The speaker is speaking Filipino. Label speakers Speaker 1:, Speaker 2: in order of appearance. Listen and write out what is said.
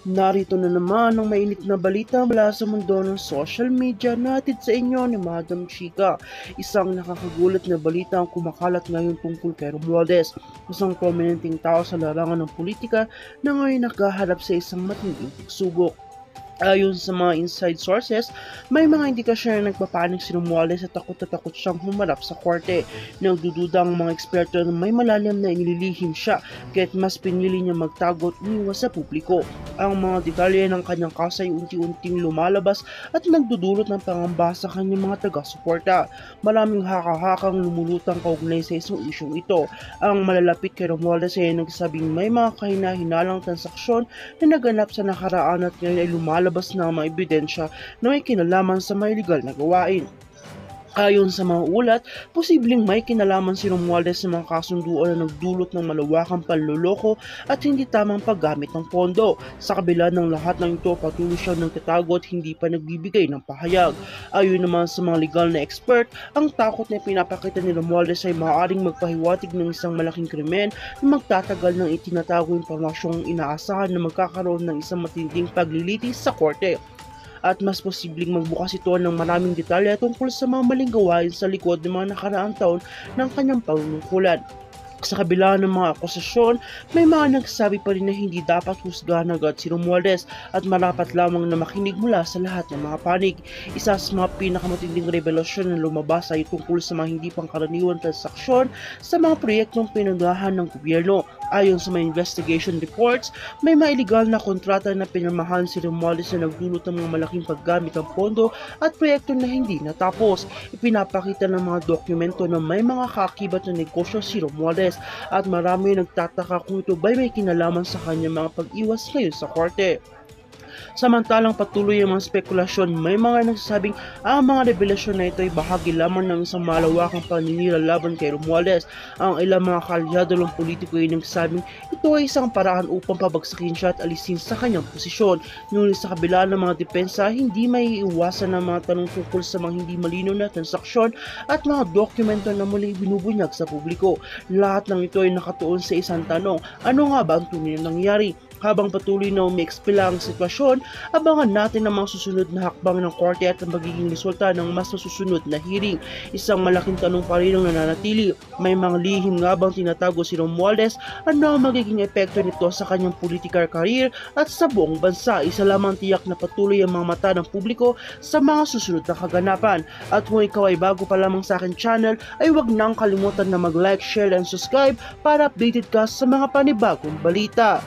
Speaker 1: Narito na naman ang mainit na balita mula sa mundo ng social media na hatid sa inyo ni Madam Chika. Isang nakakagulat na balita ang kumakalat ngayon tungkol kay Romualdez, isang prominenteng tao sa larangan ng politika na ngayon nakaharap sa isang matinding pagsubok. Ayon sa mga inside sources, may mga indikasyon na nagpapanik si Romualdez at takot siyang humarap sa korte. Nagdududa ang mga eksperto na may malalim na inililihim siya kaya't mas pinili niya magtago at umiwas sa publiko. Ang mga detalye ng kanyang kaso ay unti-unting lumalabas at nagdudulot ng pangamba sa kanyang mga taga-suporta. Maraming haka-hakang lumulutang kaugnay sa isang isyong ito. Ang malalapit kay Romualdez ay nagsabing may mga kahina-hinalang transaksyon na naganap sa nakaraan at ngayon ay lumalabas na ang mga ebidensya na may kinalaman sa mga illegal na gawain. Ayon sa mga ulat, posibleng may kinalaman si Romualdez sa mga kasunduan na nagdulot ng malawakang panloloko at hindi tamang paggamit ng pondo. Sa kabila ng lahat ng ito, patuloy siyang nagtatago at hindi pa nagbibigay ng pahayag. Ayon naman sa mga legal na expert, ang takot na pinapakita ni Romualdez ay maaaring magpahiwatig ng isang malaking krimen na magtatagal ng itinatagong impormasyong inaasahan na magkakaroon ng isang matinding paglilitis sa korte at mas posibleng magbukas ito ng maraming detalye tungkol sa mga maling gawain sa likod ng mga nakaraang taon ng kanyang panunungkulan. Sa kabila ng mga akusasyon, may mga nagsasabi pa rin na hindi dapat husgahan agad si Romualdez at marapat lamang na makinig mula sa lahat ng mga panig. Isa sa mga pinakamatinding revelasyon na lumabas ay tungkol sa mga hindi pangkaraniwang transaksyon sa mga proyektong pinundahan ng gobyerno. Ayon sa mga investigation reports, may mga illegal na kontrata na pinirmahan si Romualdez na nagdulot ng mga malaking paggamit ng pondo at proyekto na hindi natapos. Ipinapakita ng mga dokumento na may mga kaakibat na negosyo si Romualdez at marami nagtataka kung ito ba'y may kinalaman sa kanyang mga pag-iwas ngayon sa korte. Samantalang patuloy ang mga spekulasyon, may mga nagsasabing ang mga revelasyon na ito ay bahagi lamang ng isang malawakang paninira laban kay Romualdez. Ang ilang mga kaalyado ng politiko ay nagsasabing ito ay isang paraan upang pabagsakin siya at alisin sa kanyang posisyon. Ngunit sa kabila ng mga depensa, hindi may iwasan ng mga tanong tungkol sa mga hindi malinaw na transaksyon at mga dokumento na muling binubunyag sa publiko. Lahat ng ito ay nakatuon sa isang tanong, ano nga ba ang tunay na nangyari? Habang patuloy na umiekspila ang sitwasyon, abangan natin ang mga susunod na hakbang ng korte at ang magiging resulta ng mas susunod na hearing. Isang malaking tanong pa rin ang nananatili. May mga lihim nga bang tinatago si Romualdez? Ano ang magiging epekto nito sa kanyang political career at sa buong bansa? Isa lamang tiyak na patuloy ang mga mata ng publiko sa mga susunod na kaganapan. At kung ikaw ay bago pa lamang sa akin channel, ay huwag nang kalimutan na mag-like, share, and subscribe para updated ka sa mga panibagong balita.